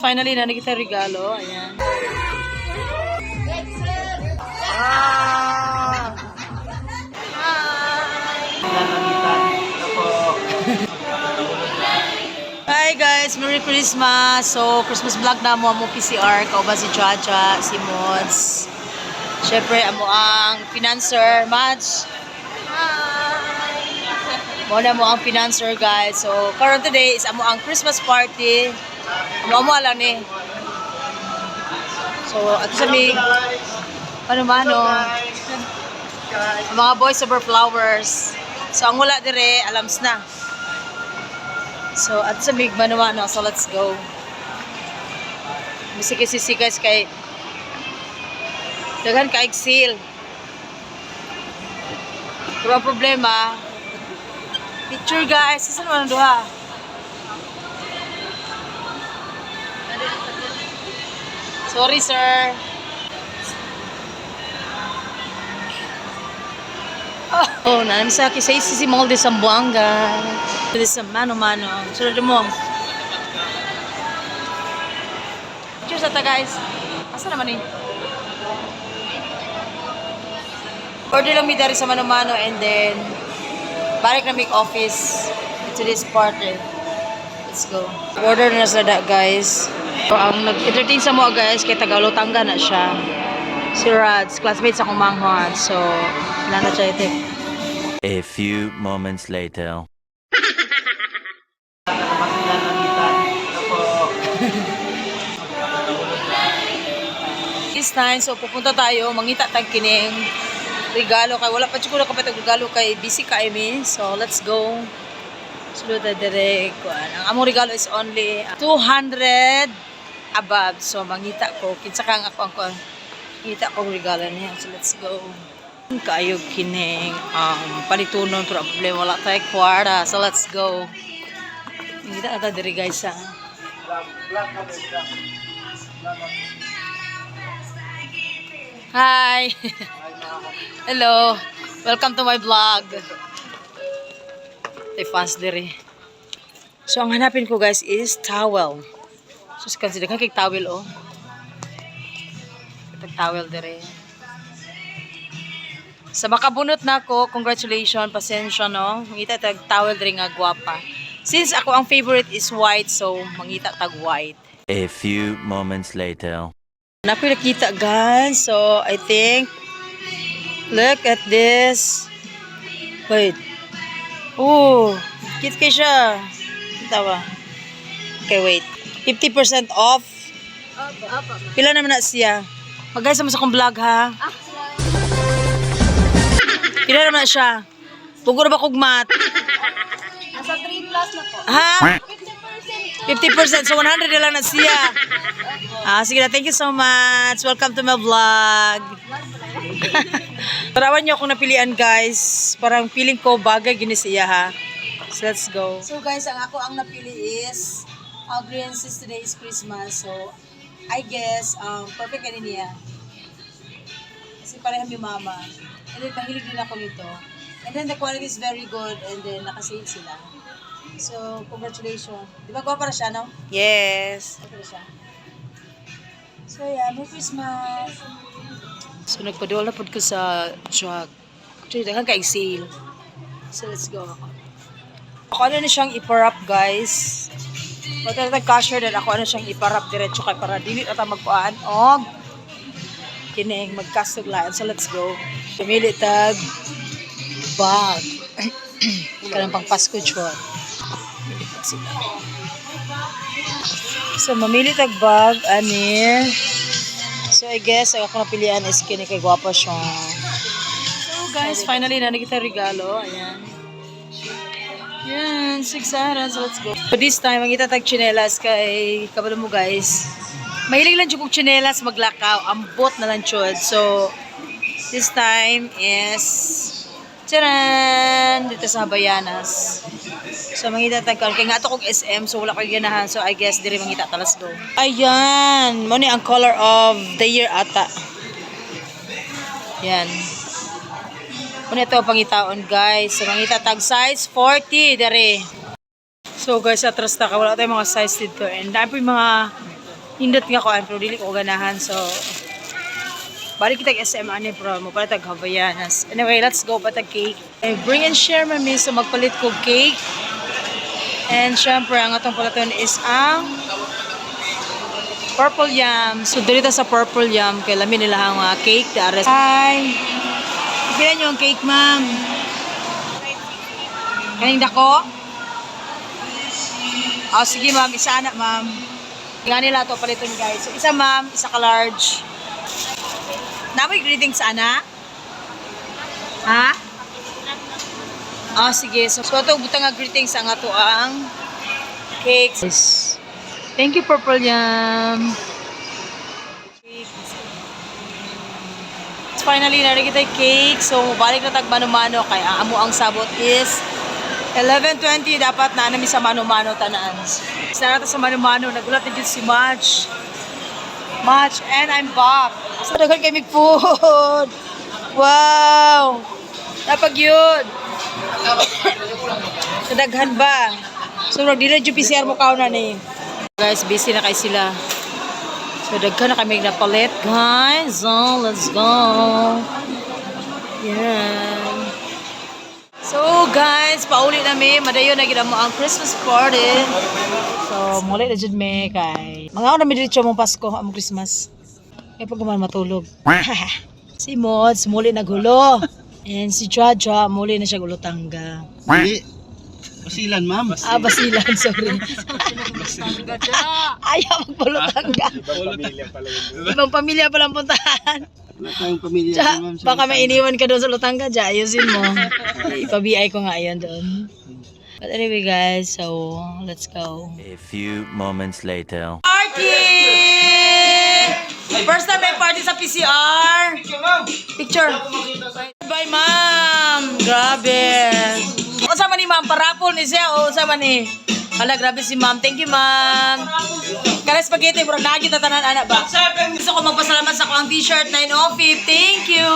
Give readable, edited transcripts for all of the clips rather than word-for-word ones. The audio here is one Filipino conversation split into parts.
Finally, na nakita regalo. Ayan. Hi guys! Merry Christmas! So, Christmas vlog na mo PCR. Kauban si Chacha, si Mods. Siyempre, amo ang financer. Mods! Hi! Muna mo ang financer guys. So, karon today is amo ang Christmas party. Amo lang ni. So, ato sa may ano-mano. Mga boys over flowers. So, ang wala dire, alams na. So, ato sa may mano-mano. So, let's go. Musikisis kay daghan ka exhale. Pero ang problema, picture guys. Saan naman ang duha? Sorry, sir. Oh, namin sa kisay si Mall de Zamboanga. De sa mano-mano. Sunod mo. Cheers ata, guys. Asa naman eh? Order lang mi dari sa mano-mano and then balik na make office to this party. Let's go. Order na sa da, guys. So, ang nag-entertain sa mga guys, kay Tagalotanga na siya. Si Rads, classmate sa kumanghon. So, wala na siya ito. A few moments later. This time, so pupunta tayo, mangita tag kining regalo kay wala pa siguro kapatid regalo kay busy ka Amy. So, let's go. Sulod na direct. Ang among regalo is only 200 above. So, mangita ko. Kinsa kang ako ang kita kong regalo niya. So, let's go. Kaayog kining palitunon. Pero ang problema, wala tayo kwarta. So, let's go. Mangita ata diri guys ha. Hi! Hello! Welcome to my vlog. Ay fans diri. So, ang hanapin ko guys is towel. So, consider kang kay towel oh. Itag towel diri. Sa makabunot na ako, congratulations, pasensya no. Mangita tag towel diri nga gwapa. Since ako ang favorite is white, so mangita tag white. A few moments later. Naku nakita guys. So, I think look at this. Wait. Oh, cute kay siya. Tawa. Okay, wait. 50% off. Pila naman na siya. Mag-guys naman sa kong vlog ha. Pila naman na siya. Pugo na ba kong mat? Asa 3 plus na po. Ha? 50%. 50%. So 100 na lang na siya. Sige na. Thank you so much. Welcome to my vlog. Tarawan niyo akong napilian guys. Parang feeling ko bagay gini siya ha. So let's go. So guys, ang ako ang napili is green since today is Christmas. So I guess perfect ka niya. Kasi pareham yung mama. And then mahilig din ako nito. And then the quality is very good. And then nakasave sila. So congratulations. Di ba gwapa na siya no? Yes. Okay siya. So yeah, Merry Christmas. So nagpadula po ko sa jug. Actually, daghang kay sale. So let's go. Ako ano na siyang iparap guys. Magtatag cashier din ako ano siyang iparap diretso kay para dili ata magpuan og kining magkasuglaan. So let's go. Pumili tag bag. Kanang pang Pasko chwa. So mamili tag bag ani. So I guess ang ako napilian is kini kay gwapa siya. So guys, finally na nakita regalo. Ayan. Yan, 600. So let's go. So this time, ang itatag chinelas kay kabalo mo guys. Mahilig lang dyan kong chinelas maglakaw. Ambot na lang chod. So this time is charan! Dito sa Habayanas. So mangitatag ka. Kaya nga ito kong SM. So wala ko ganahan. So I guess diri mangita talas do. Ayan. Muna ang color of the year ata. Yan. Muna ito pangitaon guys. So mangita tag size 40 dere. So guys, atras na ka. Wala tayong mga size dito. And dahil po yung mga Hindot nga ko, pero dili ko ganahan. So, balik kita SM ani pro mo para tag Havayanas. Anyway, let's go patag cake. Bring and share mami, so magpalit ko cake. And syempre, ang atong palaton is ang purple yam. So, dito sa purple yam, kay lamin nila ang cake. Hi! Pila nyo ang cake, ma'am? Kaning dako? Oh, sige ma'am, isa anak ma'am. Nga nila to paliton guys. So, isa ma'am, isa ka large. Namoy greetings ana? Ha? Oh, sige. So, ito butang nga greetings ang ato ang cake. Thank you, Purple Yam. Finally, narin kita cake. So, balik na tag mano-mano. Kaya amo ang sabot is 11:20. Dapat na namin sa mano-mano tanaan. Isa natin sa mano-mano. Nagulat na dyan si March. March, and I'm back. So, dagan kay food. Wow! Napag yun. Nadaghan ba? So, nagdila yung PCR mo kao na ni. Guys, busy na kayo sila. So, daghan na kami napalit, guys. So, let's go. Yan. So, guys, pauli na mi. Madayo na gina mo ang Christmas party. So, muli na dyan mi kay. Mga ako na mi dito mong Pasko, ang Christmas. Kaya pag naman matulog. Si Mods, muli naghulo. And si Chua, muli na siya gulotangga. Hindi. Basilan, ma'am. Ah, basilan, sorry. Ayaw magpulotangga. Ibang pamilya palang puntahan. Wala tayong pamilya, Tsa, ma'am. baka may iniwan ka doon sa Lutangga, Tsa, ayusin mo. Ipa-BI ko nga yun doon. But anyway guys, so let's go. A few moments later. Party! First time may party sa PCR. Picture. Bye, ma'am. Grabe. O sama ni ma'am, parapol ni siya. O sama ni. Hala, grabe si ma'am. Thank you, ma'am. Kaya spaghetti, murag nagit na tanan, anak ba? Gusto ko magpasalamat sa akong t-shirt 905. Thank you.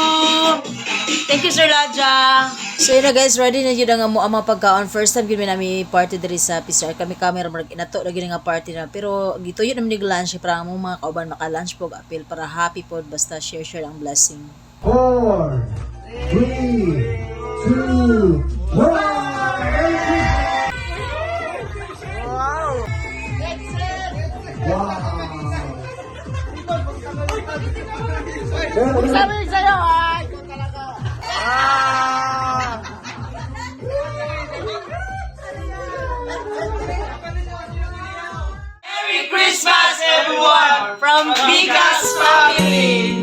Thank you, Sir Laja. So yun na guys, ready na yun ang mga pagkaon. First time gawin namin party diri sa PCR. Kami camera, marag inato na gini nga party na. Pero dito yun namin nag-lunch. Para ang mga kauban maka-lunch po, appeal para happy po. Basta share ang blessing. 4, 3, 2, 1. Sabi sa'yo, ay! Merry Christmas, everyone! From Bigas Family!